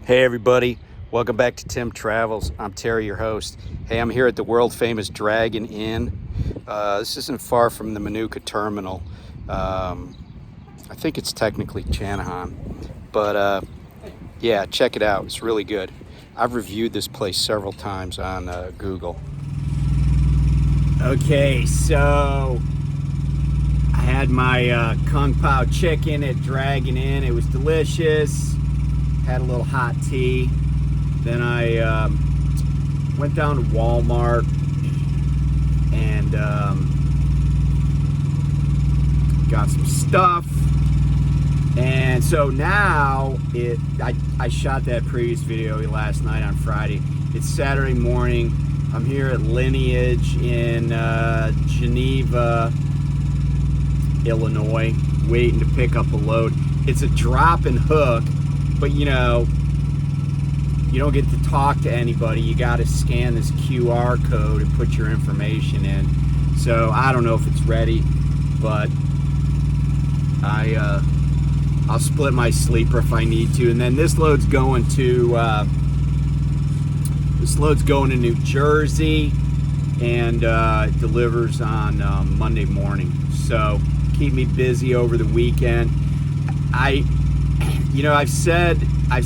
Hey everybody, welcome back to Tim Travels. I'm Terry, your host. Hey, I'm here at the world famous Dragon Inn. This isn't far from the Manuka terminal. I think it's technically Chanahan, but yeah, check it out. It's really good. I've reviewed this place several times on Google. Okay, so I had my Kung Pao chicken at Dragon Inn. It was delicious. Had a little hot tea. Then I went down to Walmart and got some stuff. And so now I shot that previous video last night on Friday. It's Saturday morning. I'm here at Lineage in Geneva, Illinois, waiting to pick up a load. It's a drop and hook, but you know, you don't get to talk to anybody. You got to scan this QR code and put your information in. So I don't know if it's ready, but I'll split my sleeper if I need to. And then this load's going to New Jersey, and it delivers on Monday morning. So keep me busy over the weekend. I've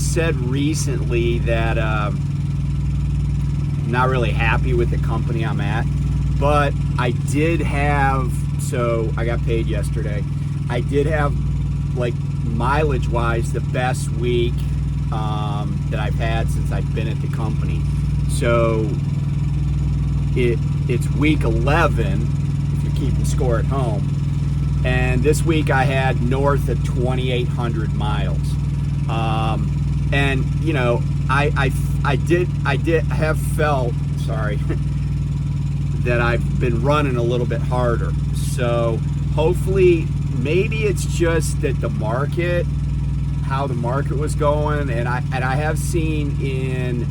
said recently that I'm not really happy with the company I'm at, but I got paid yesterday. I did have, like, mileage-wise, the best week that I've had since I've been at the company. So it's week 11, if you're keeping score at home. And this week I had north of 2,800 miles. And you know, I did have felt, sorry, that I've been running a little bit harder. So hopefully, maybe it's just that how the market was going, and I have seen in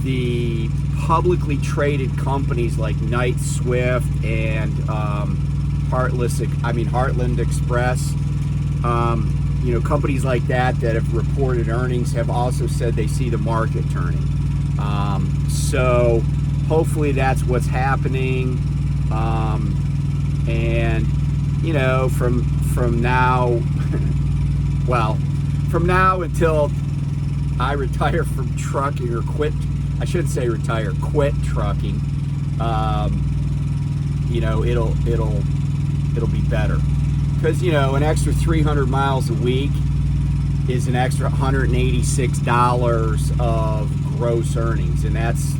the publicly traded companies like Knight Swift and Heartland Express, companies like that have reported earnings have also said they see the market turning. So hopefully that's what's happening. And you know, from now, well, from now until I retire from trucking or quit, I shouldn't say retire, quit trucking. It'll be better, because an extra 300 miles a week is an extra $186 of gross earnings, and that's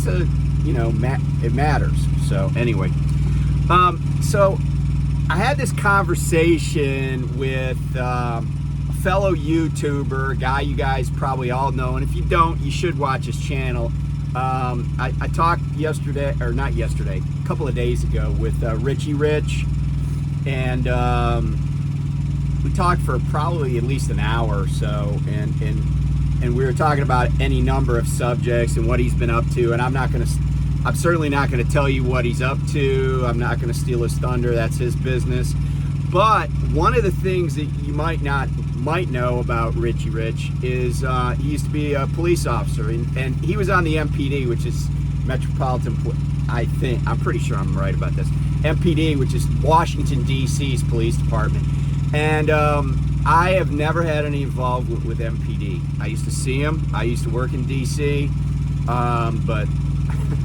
it matters. So anyway, so I had this conversation with a fellow YouTuber, a guy you guys probably all know, and if you don't, you should watch his channel. I talked a couple of days ago with Richie Rich, and we talked for probably at least an hour or so, and we were talking about any number of subjects and what he's been up to. And I'm certainly not going to tell you what he's up to. I'm not going to steal his thunder. That's his business. But one of the things that you might know about Richie Rich is he used to be a police officer, and he was on the MPD, which is Metropolitan. I'm pretty sure I'm right about this. MPD, which is Washington D.C.'s police department, and I have never had any involvement with MPD. I used to see him. I used to work in D.C., but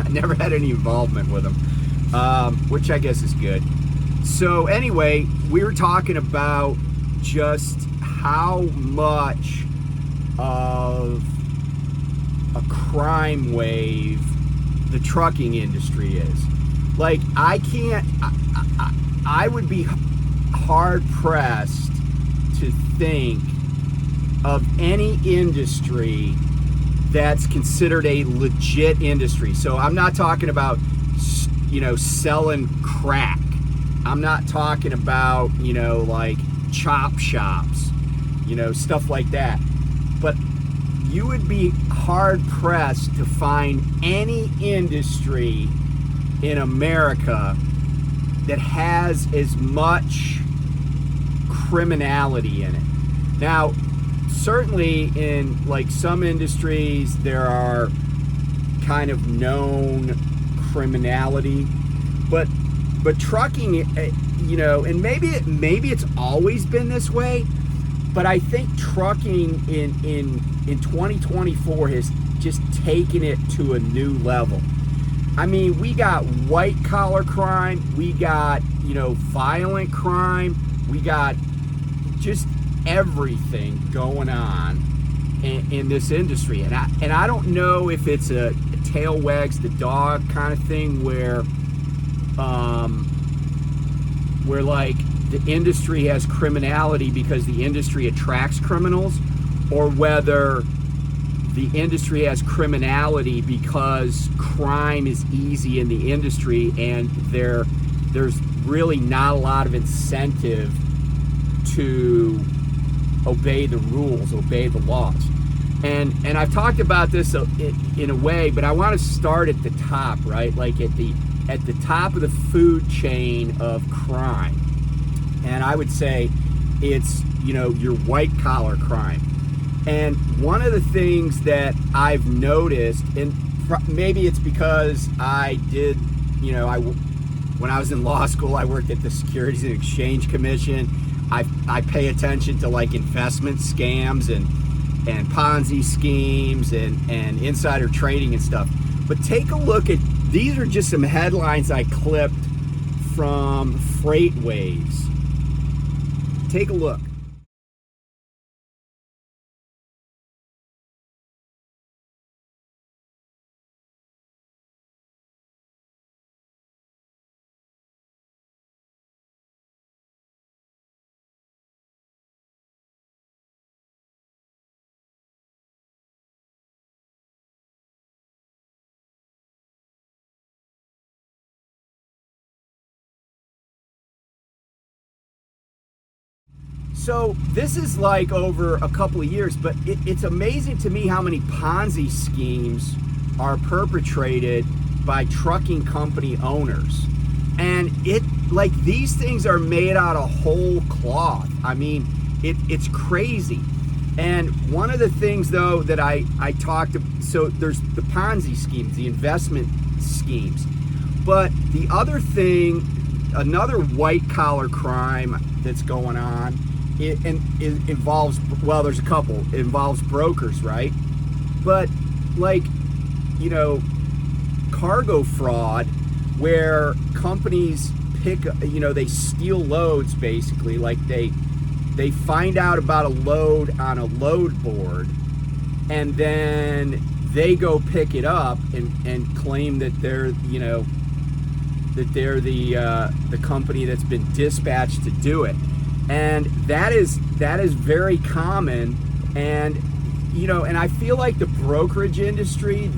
I never had any involvement with him, which I guess is good. So anyway, we were talking about just how much of a crime wave the trucking industry is. Like, I would be hard pressed to think of any industry that's considered a legit industry. So I'm not talking about, selling crack. I'm not talking about, like chop shops, stuff like that. But you would be hard pressed to find any industry in America that has as much criminality in it. Now, certainly in like some industries there are kind of known criminality, but trucking, you know, and maybe it's always been this way, but I think trucking in 2024 has just taken it to a new level. I mean, we got white collar crime, we got, you know, violent crime, we got just everything going on in this industry. And I don't know if it's a tail wags the dog kind of thing where like the industry has criminality because the industry attracts criminals, or whether the industry has criminality because crime is easy in the industry and there's really not a lot of incentive to obey the rules, obey the laws. And I've talked about this in a way, but I want to start at the top, right? Like at the top of the food chain of crime. And I would say it's, you know, your white collar crime. And one of the things that I've noticed, and maybe it's because I did, you know, when I was in law school, I worked at the Securities and Exchange Commission. I pay attention to like investment scams and Ponzi schemes and insider trading and stuff. But take a look at, these are just some headlines I clipped from Freight Waves. Take a look. So this is like over a couple of years, but it's amazing to me how many Ponzi schemes are perpetrated by trucking company owners. And like these things are made out of whole cloth. I mean, it's crazy. And one of the things though that I talked about, so there's the Ponzi schemes, the investment schemes. But the other thing, another white collar crime that's going on, it involves, well, there's a couple. It involves brokers, right? But like, you know, cargo fraud, where companies they steal loads basically. Like they find out about a load on a load board, and then they go pick it up and claim that they're, you know, that they're the company that's been dispatched to do it. And that is very common. And, you know, and I feel like the brokerage industry,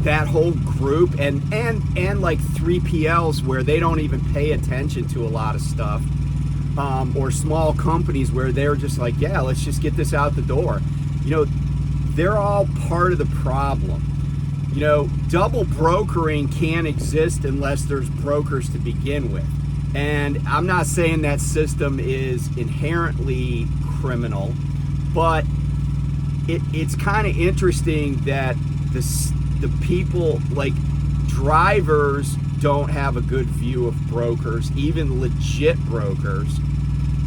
that whole group, and like 3PLs where they don't even pay attention to a lot of stuff, or small companies where they're just like, yeah, let's just get this out the door. You know, they're all part of the problem. You know, double brokering can't exist unless there's brokers to begin with. And I'm not saying that system is inherently criminal, but it's kind of interesting that the people, like drivers, don't have a good view of brokers, even legit brokers.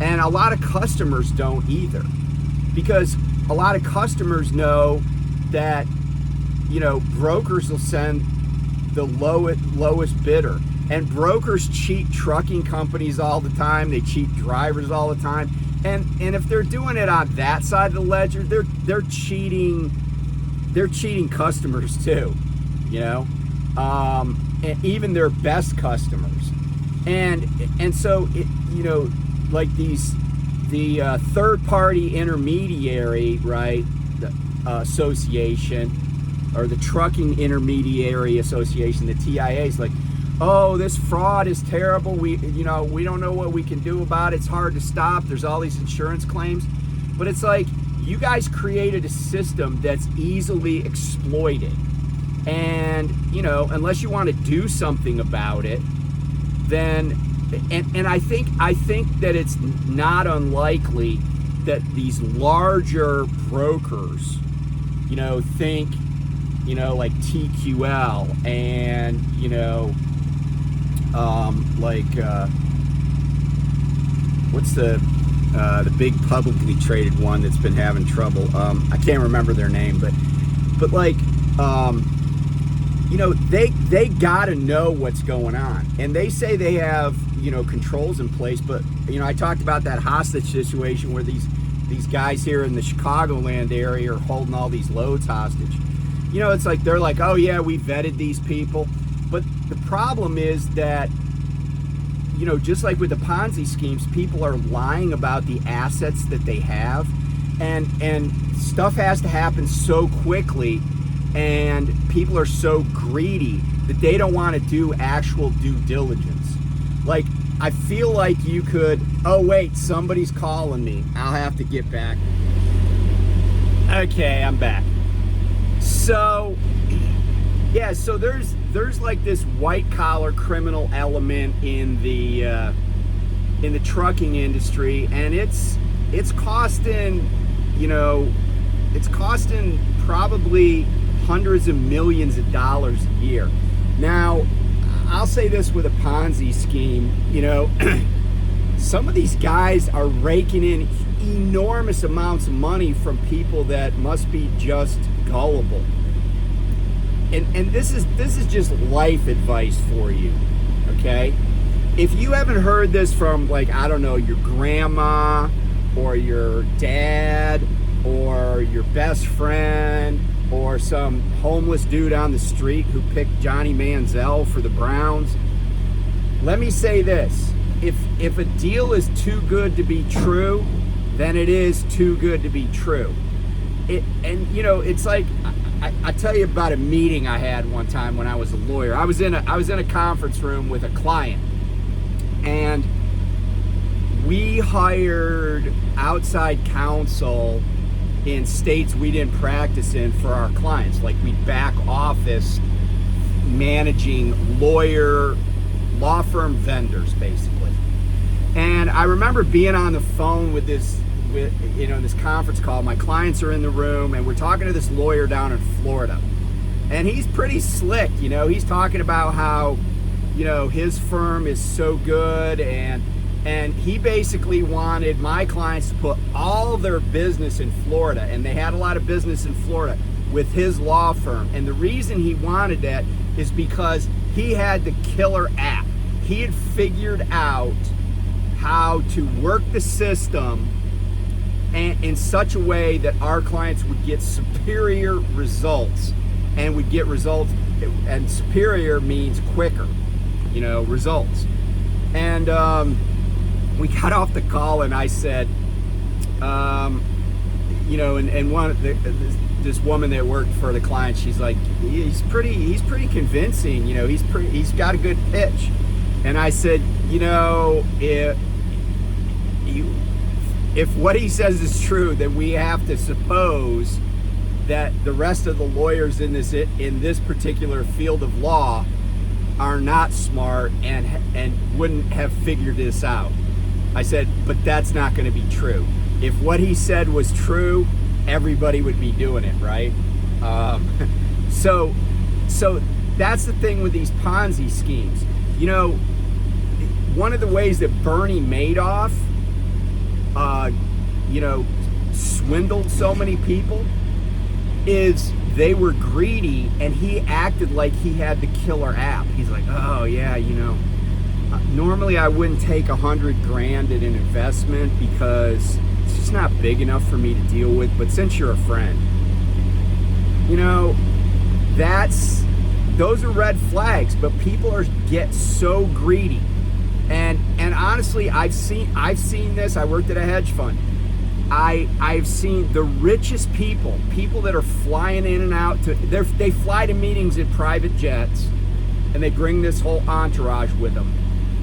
And a lot of customers don't either, because a lot of customers know that, you know, brokers will send the lowest bidder, and brokers cheat trucking companies all the time. They cheat drivers all the time, and if they're doing it on that side of the ledger, they're cheating customers too, you know, and even their best customers, and so it, you know, like the third-party intermediary, right, the association, or the Trucking Intermediary Association, the TIA, is like, oh, this fraud is terrible. We don't know what we can do about it. It's hard to stop. There's all these insurance claims. But it's like, you guys created a system that's easily exploited. And, you know, unless you want to do something about it, then and I think that it's not unlikely that these larger brokers, think, like TQL and what's the big publicly traded one that's been having trouble? I can't remember their name, but like, they got to know what's going on, and they say they have controls in place. But I talked about that hostage situation where these guys here in the Chicagoland area are holding all these loads hostage. It's like they're like, oh yeah, we vetted these people, but the problem is that just like with the Ponzi schemes, people are lying about the assets that they have, and stuff has to happen so quickly, and people are so greedy that they don't want to do actual due diligence. Like, I feel like you could, oh wait, somebody's calling me, I'll have to get back. Okay, I'm back. So yeah, so there's like this white collar criminal element in the trucking industry, and it's costing probably hundreds of millions of dollars a year. Now, I'll say this with a Ponzi scheme, some of these guys are raking in enormous amounts of money from people that must be just gullible. And this is just life advice for you, okay? If you haven't heard this from, like, I don't know, your grandma or your dad or your best friend or some homeless dude on the street who picked Johnny Manziel for the Browns, let me say this. If a deal is too good to be true, then it is too good to be true. It's like, I tell you about a meeting I had one time when I was a lawyer. I was in a conference room with a client, and we hired outside counsel in states we didn't practice in for our clients. Like, we back office managing law firm vendors, basically. And I remember being on the phone with this conference call. My clients are in the room, and we're talking to this lawyer down in Florida, and he's pretty slick. He's talking about how his firm is so good, and he basically wanted my clients to put all their business in Florida, and they had a lot of business in Florida with his law firm. And the reason he wanted that is because he had the killer app. He had figured out how to work the system and in such a way that our clients would get superior results, and would get results, and superior means quicker, results. And we got off the call, and I said, and this woman that worked for the client, she's like, he's pretty convincing, he's got a good pitch. And I said, if what he says is true, then we have to suppose that the rest of the lawyers in this particular field of law are not smart and wouldn't have figured this out. I said, but that's not going to be true. If what he said was true, everybody would be doing it, right? So that's the thing with these Ponzi schemes. One of the ways that Bernie Madoff swindled so many people is they were greedy, and he acted like he had the killer app. He's like, oh yeah, normally I wouldn't take $100,000 in an investment because it's just not big enough for me to deal with, but since you're a friend, those are red flags. But people get so greedy. And honestly, I've seen this. I worked at a hedge fund. I've seen the richest people that are flying in and out they fly to meetings in private jets, and they bring this whole entourage with them.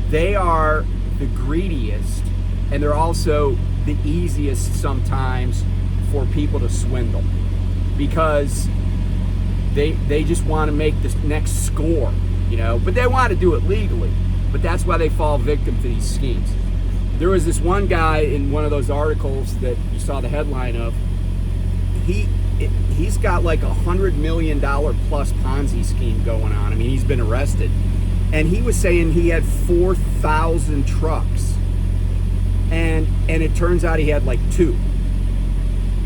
They are the greediest, and they're also the easiest sometimes for people to swindle, because they just want to make this next score, but they want to do it legally. but that's why they fall victim to these schemes. There was this one guy in one of those articles that you saw the headline of. He's got like $100 million plus Ponzi scheme going on. I mean, he's been arrested, and he was saying he had 4,000 trucks, and it turns out he had like 2.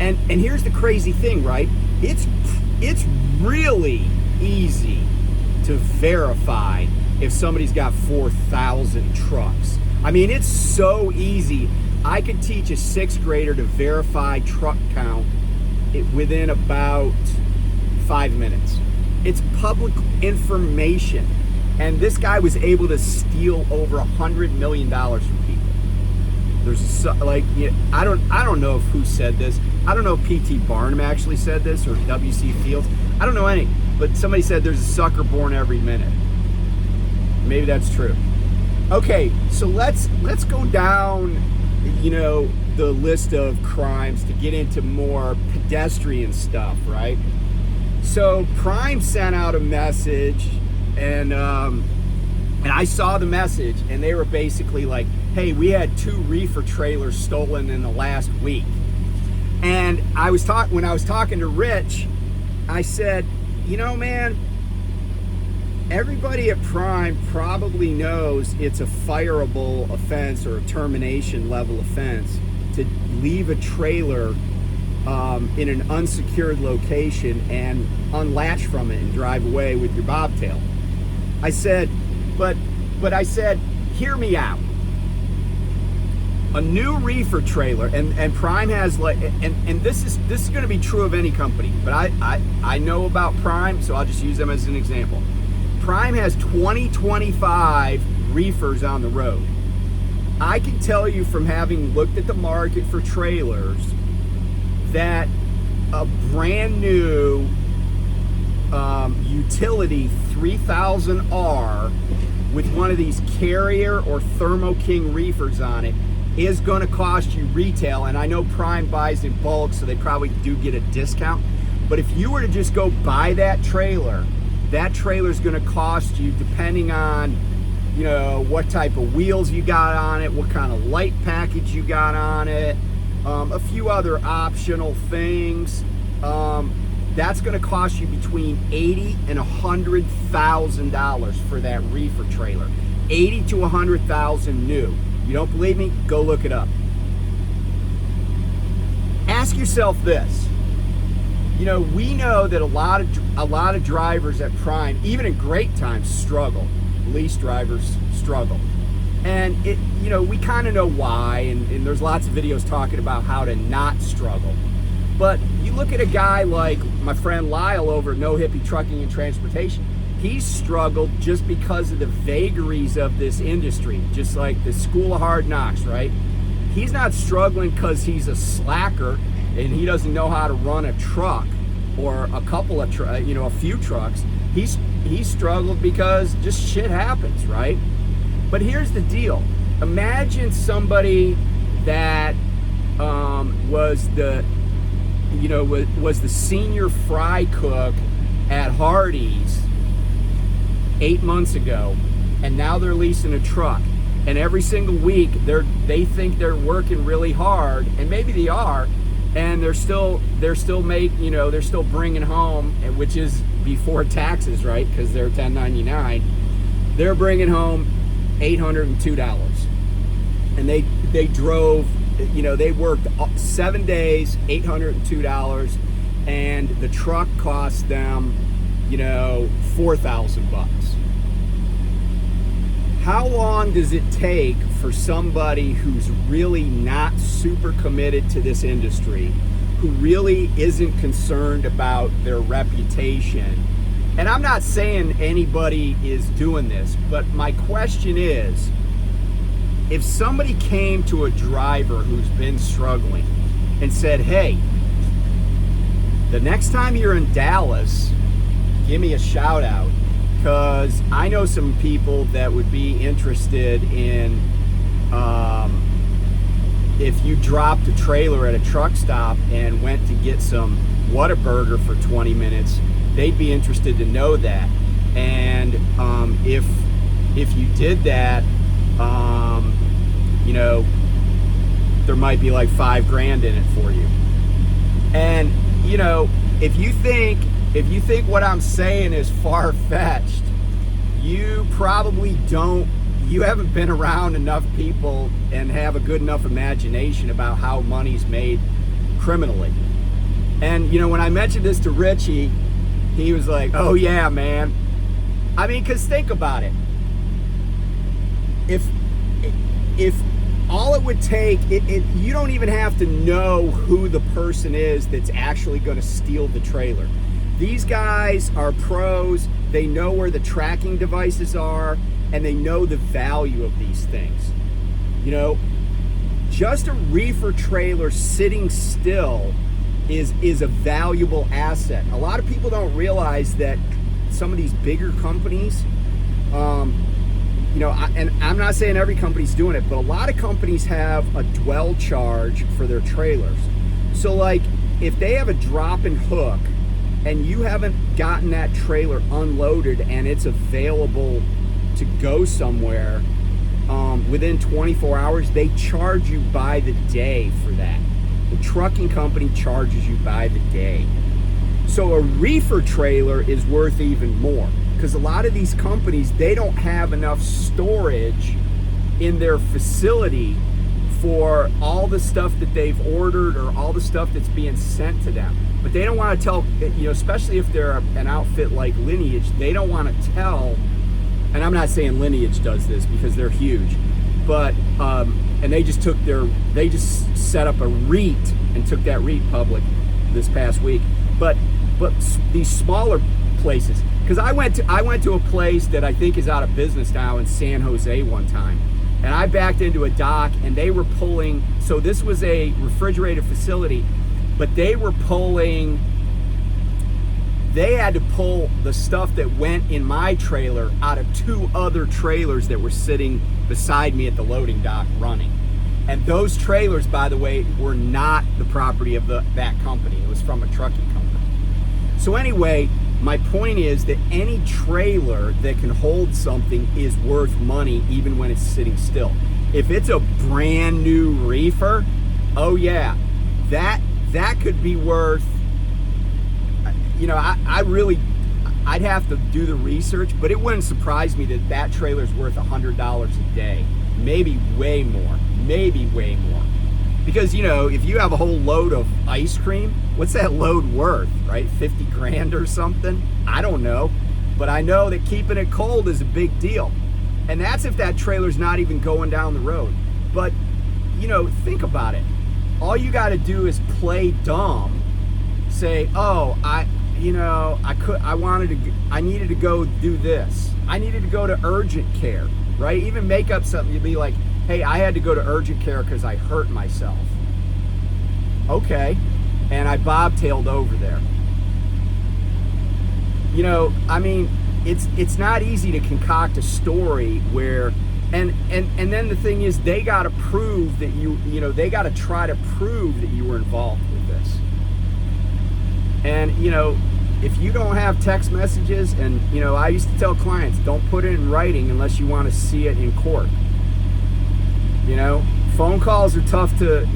And here's the crazy thing, right? It's really easy to verify if somebody's got 4,000 trucks. I mean, it's so easy. I could teach a 6th grader to verify truck count within about 5 minutes. It's public information. And this guy was able to steal over $100 million from people. There's like, I don't know if who said this. I don't know if P.T. Barnum actually said this or W.C. Fields. I don't know any, but somebody said there's a sucker born every minute. Maybe that's true. Okay, so let's go down, the list of crimes to get into more pedestrian stuff, right? So Prime sent out a message, and I saw the message, and they were basically like, hey, we had 2 reefer trailers stolen in the last week. And when I was talking to Rich, I said, man, everybody at Prime probably knows it's a fireable offense or a termination level offense to leave a trailer in an unsecured location and unlatch from it and drive away with your bobtail. I said, but I said, hear me out. A new reefer trailer, and Prime has like, and this is going to be true of any company, but I know about Prime, so I'll just use them as an example. Prime has 2025 reefers on the road. I can tell you from having looked at the market for trailers that a brand new utility 3000R with one of these Carrier or Thermo King reefers on it is going to cost you retail, and I know Prime buys in bulk, so they probably do get a discount, but if you were to just go buy that trailer is going to cost you, depending on what type of wheels you got on it, what kind of light package you got on it, a few other optional things. That's going to cost you between $80,000 and $100,000 for that reefer trailer. $80,000 to $100,000 new. You don't believe me? Go look it up. Ask yourself this. We know that a lot of drivers at Prime, even in great times, struggle. Lease drivers struggle. And we kind of know why, and there's lots of videos talking about how to not struggle. But you look at a guy like my friend Lyle over at No Hippie Trucking and Transportation. He's struggled just because of the vagaries of this industry, just like the school of hard knocks, right? He's not struggling because he's a slacker and he doesn't know how to run a truck or a couple of a few trucks. He's struggled because just shit happens, right? But here's the deal. Imagine somebody that was the senior fry cook at Hardee's 8 months ago, and now they're leasing a truck, and every single week they think they're working really hard, and maybe they are, and they're still bringing home, which is before taxes, right? Because they're 1099. They're bringing home $802, and they drove. They worked 7 days, $802, and the truck cost them, $4,000. How long does it take for somebody who's really not super committed to this industry, who really isn't concerned about their reputation? And I'm not saying anybody is doing this, but my question is, if somebody came to a driver who's been struggling and said, hey, the next time you're in Dallas, give me a shout out, because I know some people that would be interested in if you dropped a trailer at a truck stop and went to get some Whataburger for 20 minutes, they'd be interested to know that. And if if you did that, you know, there might be like $5,000 in it for you. And you know, if you think what I'm saying is far-fetched, you probably you haven't been around enough people and have a good enough imagination about how money's made criminally. And you know, when I mentioned this to Richie, he was like, oh yeah, man. I mean, because think about it. If all it would take, you don't even have to know who the person is that's actually going to steal the trailer. These guys are pros. They know where the tracking devices are, and they know the value of these things. You know, just a reefer trailer sitting still is a valuable asset. A lot of people don't realize that some of these bigger companies, you know, and I'm not saying every company's doing it, but a lot of companies have a dwell charge for their trailers. So like, if they have a drop and hook and you haven't gotten that trailer unloaded and it's available to go somewhere within 24 hours, they charge you by the day for that. The trucking company charges you by the day. So a reefer trailer is worth even more, because a lot of these companies, they don't have enough storage in their facility for all the stuff that they've ordered or all the stuff that's being sent to them. But they don't want to tell, you know, especially if they're an outfit like Lineage, they don't want to tell, and I'm not saying Lineage does this because they're huge, but, and they just set up a REIT and took that REIT public this past week. But these smaller places, because I went to a place that I think is out of business now in San Jose one time, and I backed into a dock and they were pulling, so this was a refrigerated facility, but they had to pull the stuff that went in my trailer out of 2 other trailers that were sitting beside me at the loading dock running. And those trailers, by the way, were not the property of that company. It was from a trucking company. So anyway, my point is that any trailer that can hold something is worth money even when it's sitting still. If it's a brand new reefer, oh yeah, that could be worth, you know, I'd have to do the research, but it wouldn't surprise me that trailer's worth $100 a day. Maybe way more. Because, you know, if you have a whole load of ice cream, what's that load worth, right? $50,000 or something? I don't know. But I know that keeping it cold is a big deal. And that's if that trailer's not even going down the road. But, you know, think about it. All you got to do is play dumb. Say, oh, I needed to go do this. I needed to go to urgent care, right? Even make up something. You'd be like, hey, I had to go to urgent care because I hurt myself. Okay, and I bobtailed over there. You know, I mean, it's not easy to concoct a story where, and then the thing is, they got to prove that they got to try to prove that you were involved with this. And, you know, if you don't have text messages, and, you know, I used to tell clients, don't put it in writing unless you want to see it in court. You know, phone calls are tough to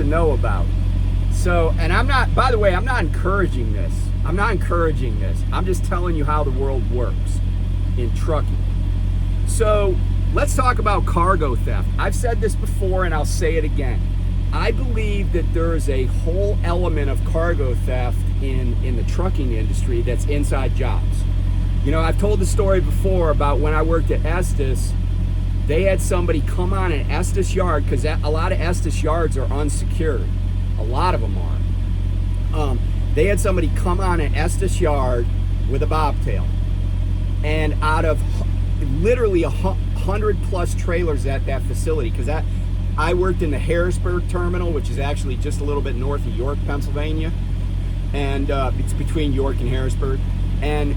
know about. So, and I'm not, by the way, I'm not encouraging this. I'm just telling you how the world works in trucking. So let's talk about cargo theft. I've said this before and I'll say it again. I believe that there is a whole element of cargo theft in the trucking industry that's inside jobs. You know, I've told the story before about when I worked at Estes. They had somebody come on an Estes yard, because a lot of Estes yards are unsecured. A lot of them are. They had somebody come on an Estes yard with a bobtail. And out of literally 100+ trailers at that facility, because I worked in the Harrisburg terminal, which is actually just a little bit north of York, Pennsylvania. And it's between York and Harrisburg. And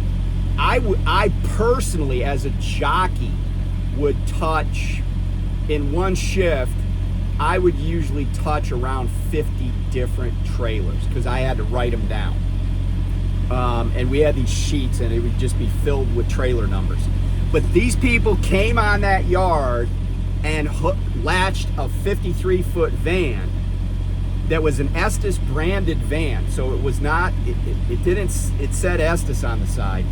I personally, as a jockey, would touch, in one shift, I would usually touch around 50 different trailers because I had to write them down. And we had these sheets and it would just be filled with trailer numbers. But these people came on that yard and latched a 53-foot van that was an Estes branded van. So it was not, it said Estes on the side.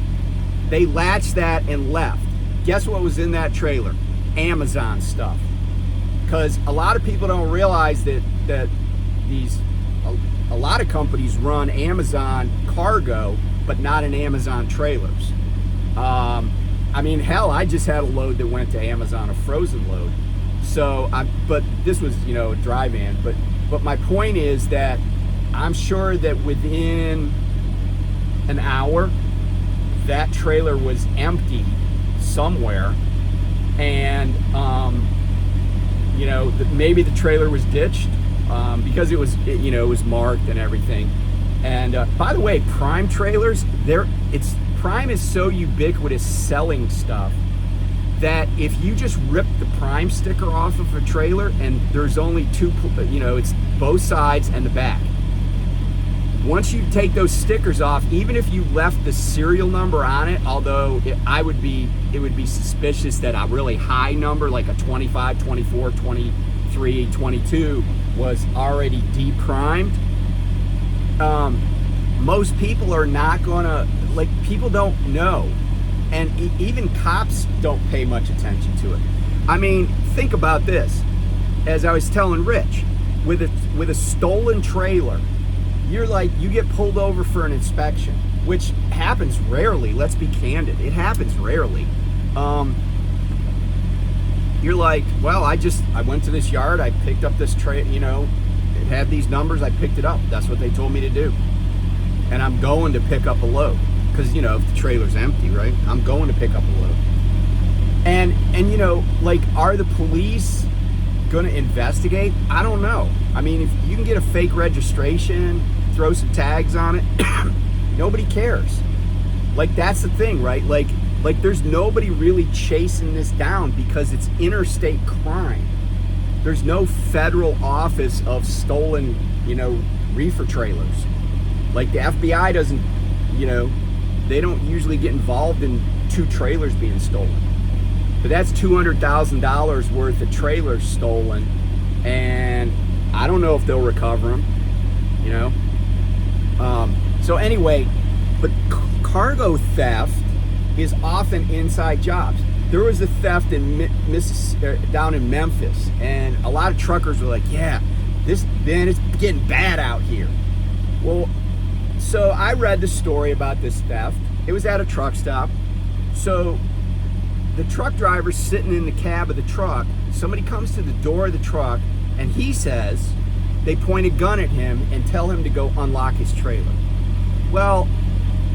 They latched that and left. Guess what was in that trailer? Amazon stuff. Because a lot of people don't realize that a lot of companies run Amazon cargo, but not in Amazon trailers. I mean, hell, I just had a load that went to Amazon, a frozen load. So, but this was, a dry van. But my point is that I'm sure that within an hour, that trailer was empty somewhere, and maybe the trailer was ditched because it was marked and everything. And by the way, Prime trailers, Prime is so ubiquitous selling stuff that if you just rip the Prime sticker off of a trailer and there's only two, it's both sides and the back. Once you take those stickers off, even if you left the serial number on it, although it would be suspicious that a really high number like a 25, 24, 23, 22 was already deprimed, most people are not gonna, people don't know. And even cops don't pay much attention to it. I mean, think about this. As I was telling Rich, with a stolen trailer, you get pulled over for an inspection, which happens rarely. Let's be candid. It happens rarely. You're like, well, I went to this yard, I picked up this tray, it had these numbers, I picked it up. That's what they told me to do. And I'm going to pick up a load. Because, if the trailer's empty, right? I'm going to pick up a load. And are the police going to investigate? I don't know. I mean, if you can get a fake registration, throw some tags on it, nobody cares. That's the thing, right? There's nobody really chasing this down because it's interstate crime. There's no federal office of stolen, reefer trailers. The FBI doesn't, they don't usually get involved in two trailers being stolen. But that's $200,000 worth of trailers stolen, and I don't know if they'll recover them, So anyway, but cargo theft is often inside jobs. There was a theft in down in Memphis, and a lot of truckers were like, yeah, it's getting bad out here. Well, so I read the story about this theft. It was at a truck stop. So the truck driver's sitting in the cab of the truck. Somebody comes to the door of the truck, and he says they point a gun at him and tell him to go unlock his trailer. Well,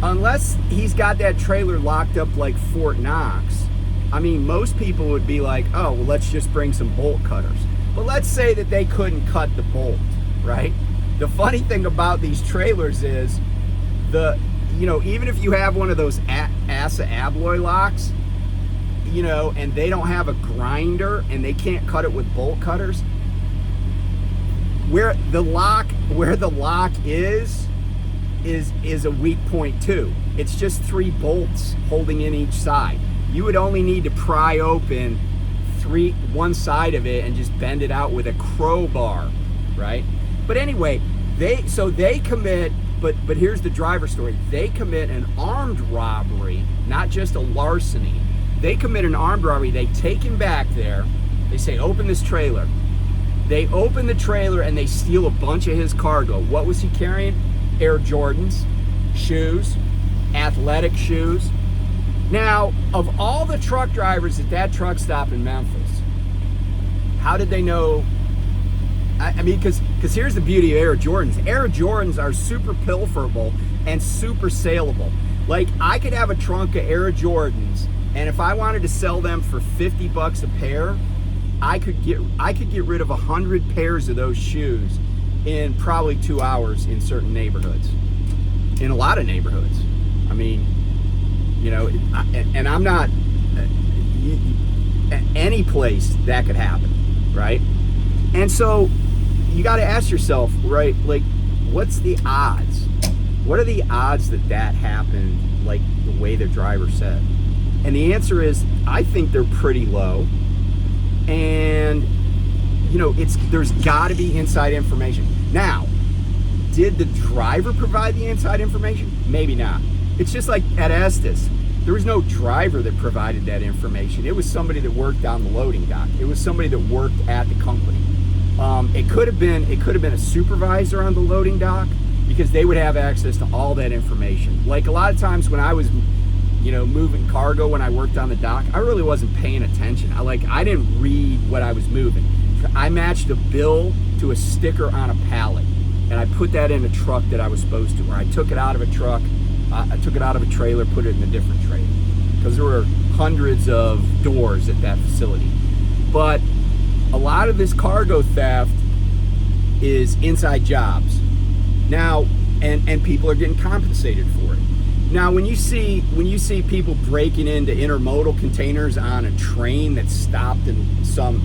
unless he's got that trailer locked up like Fort Knox, I mean, most people would be like, oh, well, let's just bring some bolt cutters. But let's say that they couldn't cut the bolt, right? The funny thing about these trailers is even if you have one of those ASA abloy locks, and they don't have a grinder and they can't cut it with bolt cutters, where the lock is a weak point too. It's just 3 bolts holding in each side. You would only need to pry open one side of it and just bend it out with a crowbar, right? But anyway, they commit, but here's the driver story. They commit an armed robbery, not just a larceny. They commit an armed robbery. They take him back there. They say, open this trailer. They open the trailer and they steal a bunch of his cargo. What was he carrying? Air Jordans, shoes, athletic shoes. Now, of all the truck drivers at that truck stop in Memphis, how did they know? I mean, because here's the beauty of Air Jordans. Air Jordans are super pilferable and super saleable. I could have a trunk of Air Jordans, and if I wanted to sell them for $50 a pair, I could get rid of 100 pairs of those shoes in probably 2 hours in certain neighborhoods. In a lot of neighborhoods. I mean, and I'm not any place that could happen, right? And so you got to ask yourself, right, what's the odds? What are the odds that happened the way the driver said? And the answer is, I think they're pretty low. And there's got to be inside information. Now, did the driver provide the inside information? Maybe not. It's just like at Estes. There was no driver that provided that information. It was somebody that worked on the loading dock. It was somebody that worked at the company. It could have been a supervisor on the loading dock, because they would have access to all that information. Like a lot of times when I was, moving cargo when I worked on the dock, I really wasn't paying attention. I didn't read what I was moving. I matched a bill to a sticker on a pallet, and I put that in a truck that I was supposed to, or I took it out of a truck. I took it out of a trailer, put it in a different trailer, because there were hundreds of doors at that facility. But a lot of this cargo theft is inside jobs now, and people are getting compensated for it. Now, when you see people breaking into intermodal containers on a train that's stopped in some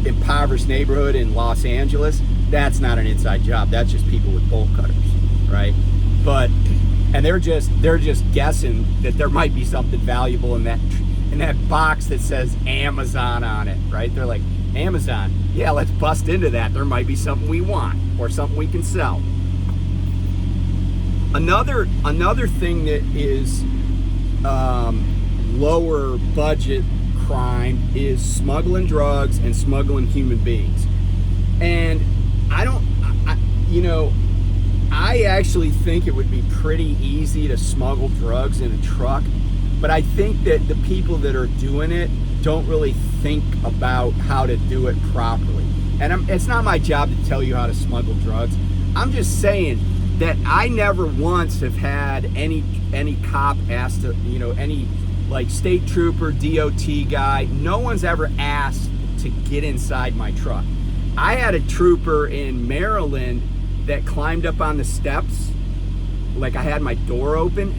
impoverished neighborhood in Los Angeles, that's not an inside job. That's just people with bolt cutters. Right, and they're just guessing that there might be something valuable in that box that says Amazon on it. Right, they're like, Amazon, yeah, let's bust into that. There might be something we want or something we can sell. Another thing that is lower budget crime is smuggling drugs and smuggling human beings. And I actually think it would be pretty easy to smuggle drugs in a truck, but I think that the people that are doing it don't really think about how to do it properly. And it's not my job to tell you how to smuggle drugs. I'm just saying that I never once have had any cop asked to, any like state trooper, DOT guy, no one's ever asked to get inside my truck. I had a trooper in Maryland that climbed up on the steps, like I had my door open.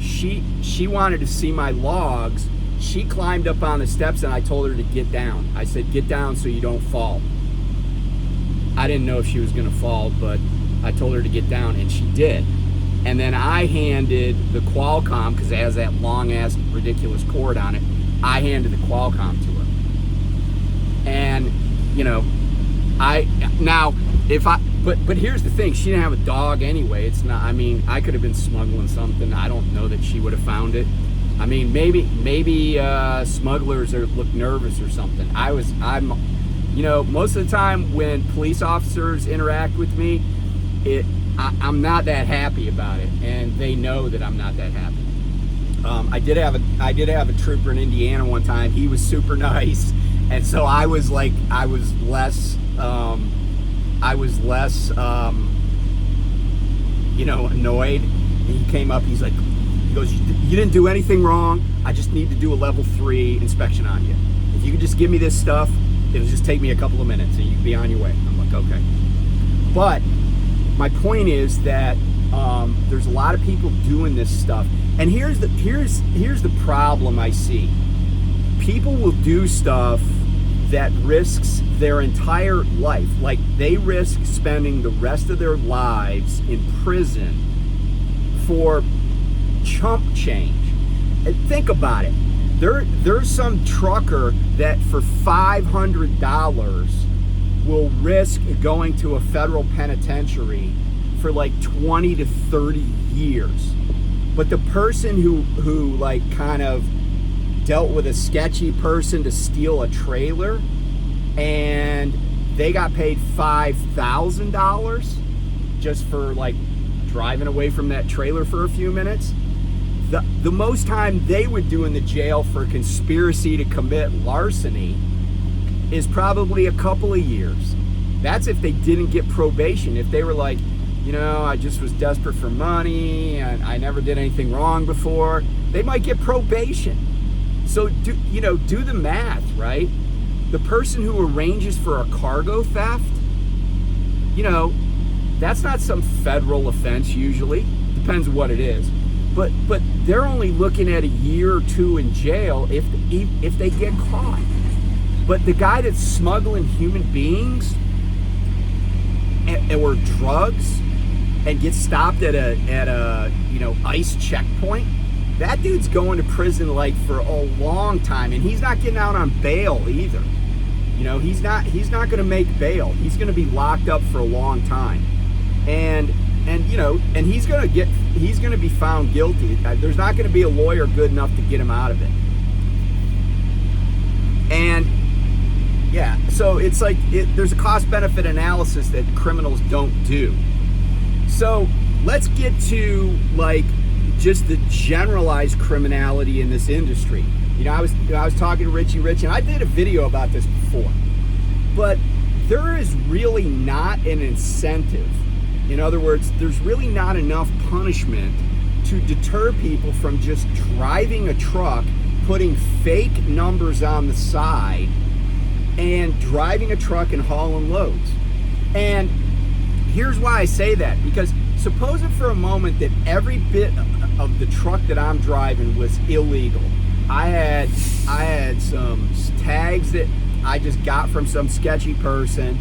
She wanted to see my logs. She climbed up on the steps and I told her to get down. I said, get down so you don't fall. I didn't know if she was gonna fall, but I told her to get down and she did. And then I handed the Qualcomm, because it has that long ass ridiculous cord on it, I handed the Qualcomm to her. And But here's the thing, she didn't have a dog anyway. It's not, I could have been smuggling something. I don't know that she would have found it. Maybe smugglers look nervous or something. Most of the time when police officers interact with me, I'm not that happy about it, and they know that I'm not that happy. I did have a trooper in Indiana one time. He was super nice, and so I was less annoyed. And he came up, he goes, you didn't do anything wrong. I just need to do a level 3 inspection on you. If you could just give me this stuff, it'll just take me a couple of minutes and you can be on your way. I'm like, okay. But my point is that there's a lot of people doing this stuff. And here's the problem I see. People will do stuff that risks their entire life. Like they risk spending the rest of their lives in prison for chump change. And think about it. There's some trucker that for $500 will risk going to a federal penitentiary for like 20 to 30 years. But the person who like kind of dealt with a sketchy person to steal a trailer and they got paid $5,000 just for like driving away from that trailer for a few minutes, the most time they would do in the jail for conspiracy to commit larceny is probably a couple of years. That's if they didn't get probation. If they were like, I just was desperate for money and I never did anything wrong before, they might get probation. So do the math, right? The person who arranges for a cargo theft, that's not some federal offense usually. Depends on what it is. But they're only looking at a year or two in jail if they get caught. But the guy that's smuggling human beings or drugs and gets stopped at a ICE checkpoint, that dude's going to prison like for a long time, and he's not getting out on bail either. You know, he's not going to make bail. He's going to be locked up for a long time, and you know, and he's going to be found guilty. There's not going to be a lawyer good enough to get him out of it. And yeah, so it's like there's a cost-benefit analysis that criminals don't do. So let's get to like just the generalized criminality in this industry. You know, I was talking to Richie Rich, and I did a video about this before, but there is really not an incentive. In other words, there's really not enough punishment to deter people from just driving a truck, putting fake numbers on the side, and driving a truck and hauling loads. And here's why I say that, because suppose it for a moment that every bit of the truck that I'm driving was illegal. I had some tags that I just got from some sketchy person.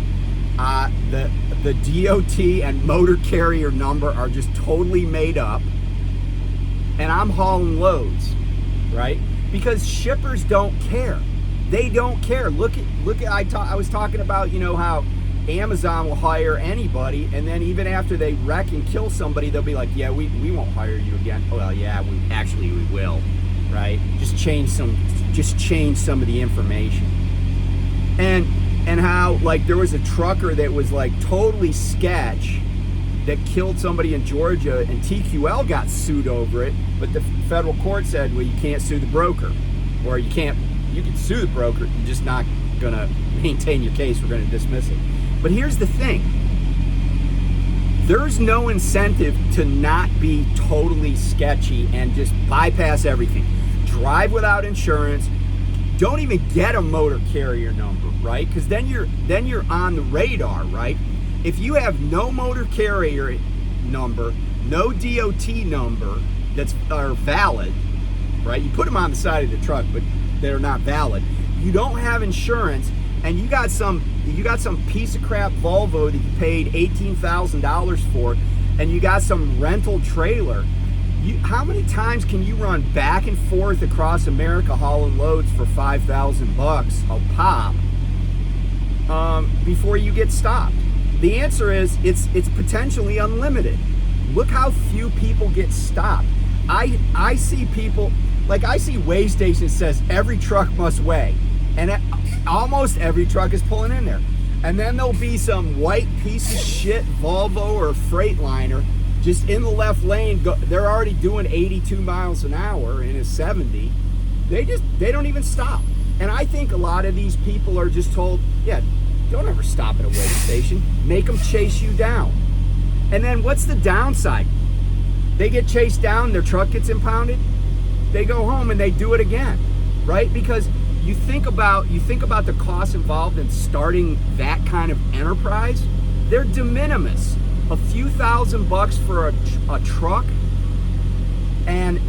The DOT and motor carrier number are just totally made up, and I'm hauling loads, right? Because shippers don't care. They don't care. Look at I was talking about, you know, how Amazon will hire anybody, and then even after they wreck and kill somebody, they'll be like, yeah, we won't hire you again. Well, yeah, we will, right? Just change some of the information. And how, like, there was a trucker that was like totally sketch that killed somebody in Georgia, and TQL got sued over it, but the federal court said, well, you can't sue the broker, or you can sue the broker, you're just not gonna maintain your case, we're gonna dismiss it. But here's the thing, there's no incentive to not be totally sketchy and just bypass everything. Drive without insurance, don't even get a motor carrier number, right? Because then you're on the radar, right? If you have no motor carrier number, no DOT number are valid, right? You put them on the side of the truck, but they're not valid. You don't have insurance, and you got some piece of crap Volvo that you paid $18,000 for, and you got some rental trailer. How many times can you run back and forth across America hauling loads for $5,000 a pop before you get stopped? The answer is it's potentially unlimited. Look how few people get stopped. I see people, like I see weigh stations says every truck must weigh, and almost every truck is pulling in there. And then there'll be some white piece of shit Volvo or Freightliner just in the left lane. They're already doing 82 miles an hour in a 70. They don't even stop. And I think a lot of these people are just told, yeah, don't ever stop at a weigh station. Make them chase you down. And then what's the downside? They get chased down, their truck gets impounded, they go home and they do it again, right? Because you think about the costs involved in starting that kind of enterprise. They're de minimis. A few $1,000 for a truck, and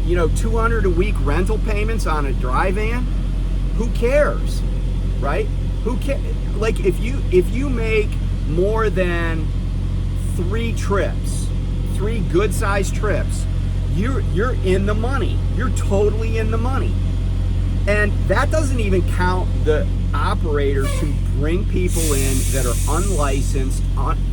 you know, $200 a week rental payments on a dry van. Who cares, right? Who cares? Like if you make more than 3 good-sized trips, you're in the money. You're totally in the money. And that doesn't even count the operators who bring people in that are unlicensed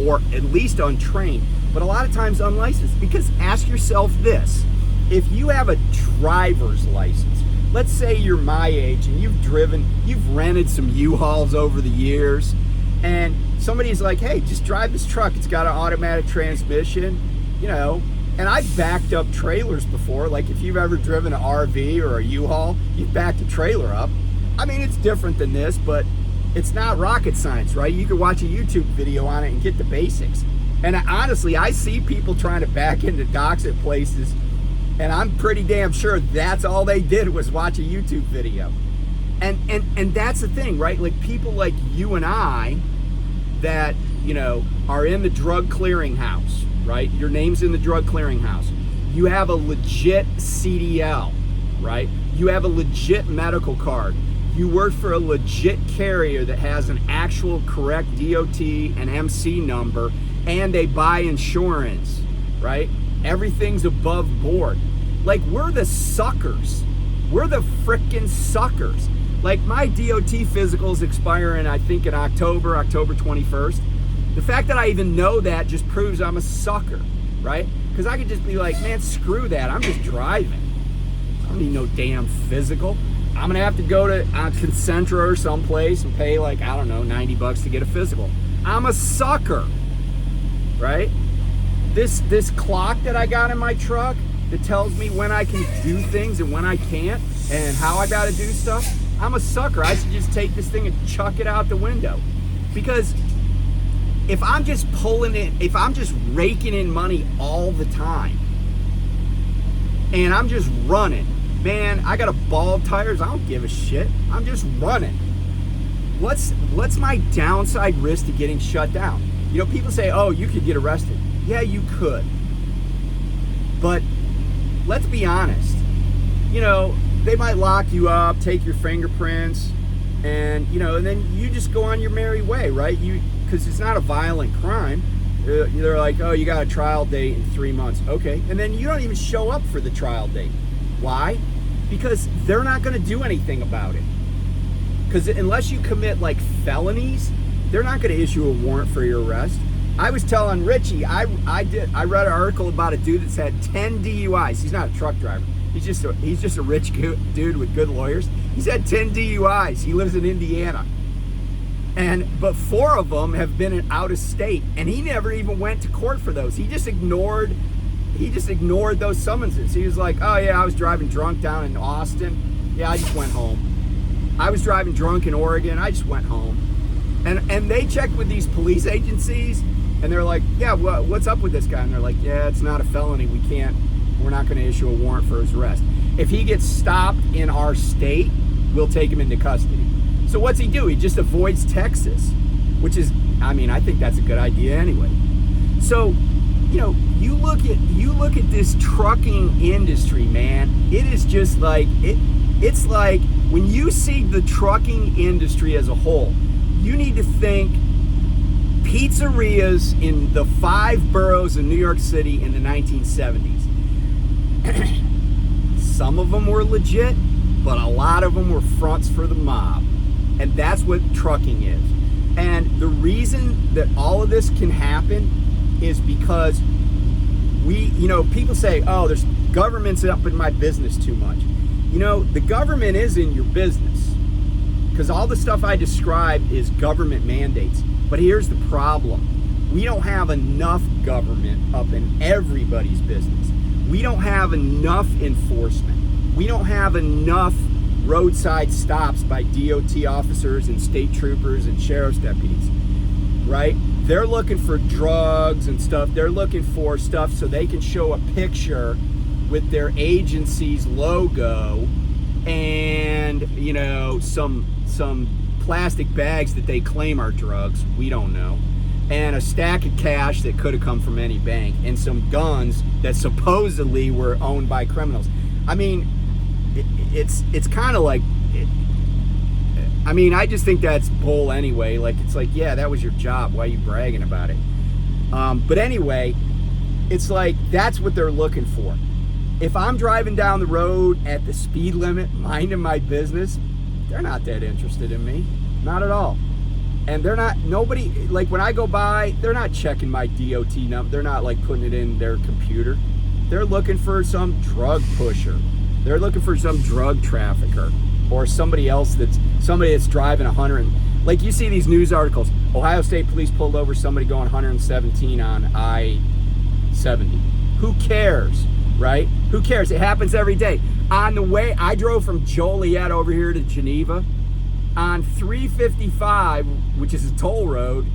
or at least untrained, but a lot of times unlicensed. Because ask yourself this, if you have a driver's license, let's say you're my age and you've rented some U-Hauls over the years, and somebody's like, hey, just drive this truck, it's got an automatic transmission, you know. And I've backed up trailers before. Like if you've ever driven an RV or a U-Haul, you've backed a trailer up. I mean, it's different than this, but it's not rocket science, right? You could watch a YouTube video on it and get the basics. And honestly, I see people trying to back into docks at places, and I'm pretty damn sure that's all they did was watch a YouTube video. And that's the thing, right? Like people like you and I that, you know, are in the drug clearinghouse, right? Your name's in the drug clearinghouse. You have a legit CDL, right? You have a legit medical card. You work for a legit carrier that has an actual correct DOT and MC number, and they buy insurance, right? Everything's above board. Like, we're the suckers. We're the frickin' suckers. Like, my DOT physicals expire I think in October 21st. The fact that I even know that just proves I'm a sucker, right? Because I could just be like, man, screw that. I'm just driving. I don't need no damn physical. I'm gonna have to go to Concentra or someplace and pay like, I don't know, $90 to get a physical. I'm a sucker, right? This clock that I got in my truck that tells me when I can do things and when I can't and how I gotta do stuff, I'm a sucker. I should just take this thing and chuck it out the window. Because if I'm just pulling it, if I'm just raking in money all the time and I'm just running, man, I got a bald tires, I don't give a shit. I'm just running. What's my downside risk to getting shut down? You know, people say, oh, you could get arrested. Yeah, you could. But let's be honest. You know, they might lock you up, take your fingerprints, and, you know, and then you just go on your merry way, right? Because it's not a violent crime. They're like, oh, you got a trial date in 3 months. Okay. And then you don't even show up for the trial date. Why? Because they're not going to do anything about it. Because unless you commit like felonies, they're not going to issue a warrant for your arrest. I was telling Richie, I read an article about a dude that's had 10 DUIs. He's not a truck driver. He's just a rich dude with good lawyers. He's had 10 DUIs. He lives in Indiana. But 4 of them have been out of state, and he never even went to court for those. He just ignored those summonses. He was like, oh yeah, I was driving drunk down in Austin. Yeah, I just went home. I was driving drunk in Oregon. I just went home. And they checked with these police agencies, and they're like, yeah, what's up with this guy? And they're like, yeah, it's not a felony. We're not going to issue a warrant for his arrest. If he gets stopped in our state, we'll take him into custody. So what's he do? He just avoids Texas, which is, I mean, I think that's a good idea anyway. So, you know, you look at this trucking industry, man. It is just like it's like when you see the trucking industry as a whole, you need to think pizzerias in the 5 boroughs of New York City in the 1970s. Some of them were legit, but a lot of them were fronts for the mob. And that's what trucking is. And the reason that all of this can happen is because people say, oh, there's government's up in my business too much. You know, the government is in your business because all the stuff I described is government mandates. But here's the problem. We don't have enough government up in everybody's business. We don't have enough enforcement. We don't have enough roadside stops by DOT officers and state troopers and sheriff's deputies, right? They're looking for drugs and stuff. They're looking for stuff so they can show a picture with their agency's logo and, you know, some plastic bags that they claim are drugs. We don't know. And a stack of cash that could have come from any bank and some guns that supposedly were owned by criminals. I mean, it's kind of like, I mean, I just think that's bull anyway. Like, it's like, yeah, that was your job. Why are you bragging about it? But anyway, it's like, that's what they're looking for. If I'm driving down the road at the speed limit, minding my business, they're not that interested in me. Not at all. And they're not, nobody, like when I go by, they're not checking my DOT number. They're not like putting it in their computer. They're looking for some drug pusher. They're looking for some drug trafficker or somebody else that's driving 100. Like you see these news articles, Ohio State Police pulled over somebody going 117 on I-70. Who cares, right? Who cares? It happens every day. On the way, I drove from Joliet over here to Geneva. On 355, which is a toll road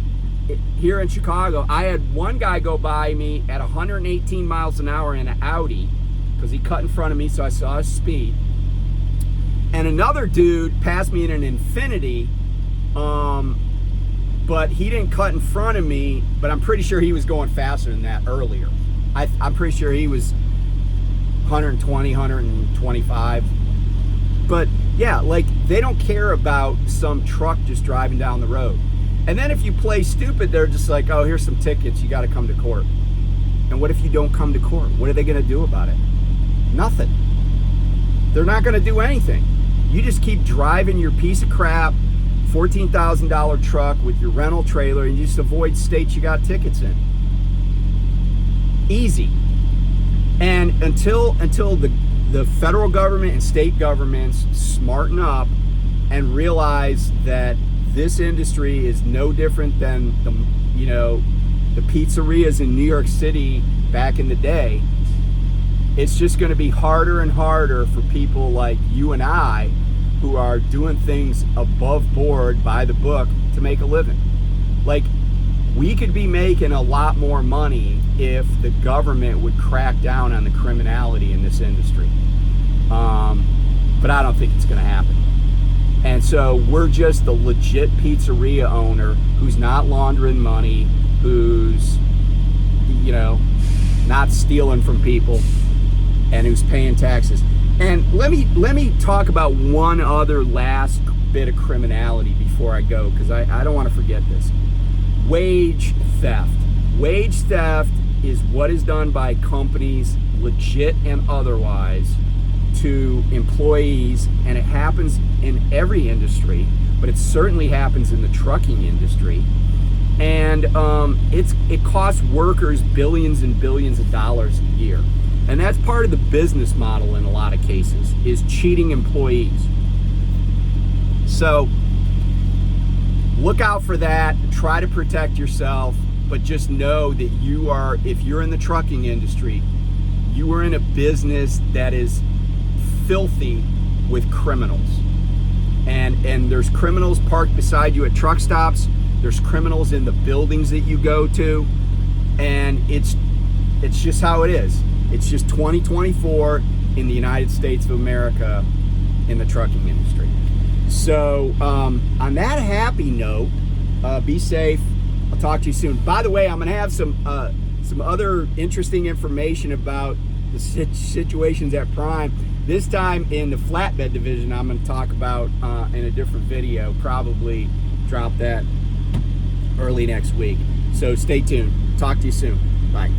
here in Chicago, I had one guy go by me at 118 miles an hour in an Audi because he cut in front of me, so I saw his speed. And another dude passed me in an Infiniti, but he didn't cut in front of me, but I'm pretty sure he was going faster than that earlier. I'm pretty sure he was 120, 125. But yeah, like they don't care about some truck just driving down the road. And then if you play stupid, they're just like, oh, here's some tickets, you got to come to court. And what if you don't come to court? What are they going to do about it? Nothing. They're not going to do anything. You just keep driving your piece of crap $14,000 truck with your rental trailer, and you just avoid states you got tickets in. Easy. And until the federal government and state governments smarten up and realize that this industry is no different than the pizzerias in New York City back in the day, it's just going to be harder and harder for people like you and I, who are doing things above board, by the book, to make a living. Like, we could be making a lot more money if the government would crack down on the criminality in this industry. But I don't think it's going to happen. And so we're just the legit pizzeria owner who's not laundering money, who's, not stealing from people, and who's paying taxes. And let me talk about one other last bit of criminality before I go, because I don't want to forget this. Wage theft. Wage theft is what is done by companies, legit and otherwise, to employees, and it happens in every industry, but it certainly happens in the trucking industry. And it costs workers billions and billions of dollars a year. And that's part of the business model in a lot of cases, is cheating employees. So look out for that, try to protect yourself, but just know that if you're in the trucking industry, you are in a business that is filthy with criminals. And there's criminals parked beside you at truck stops. There's criminals in the buildings that you go to. And it's just how it is. It's just 2024 in the United States of America in the trucking industry. So on that happy note, be safe. I'll talk to you soon. By the way, I'm going to have some other interesting information about the situations at Prime. This time in the flatbed division, I'm going to talk about in a different video. Probably drop that early next week. So stay tuned. Talk to you soon. Bye.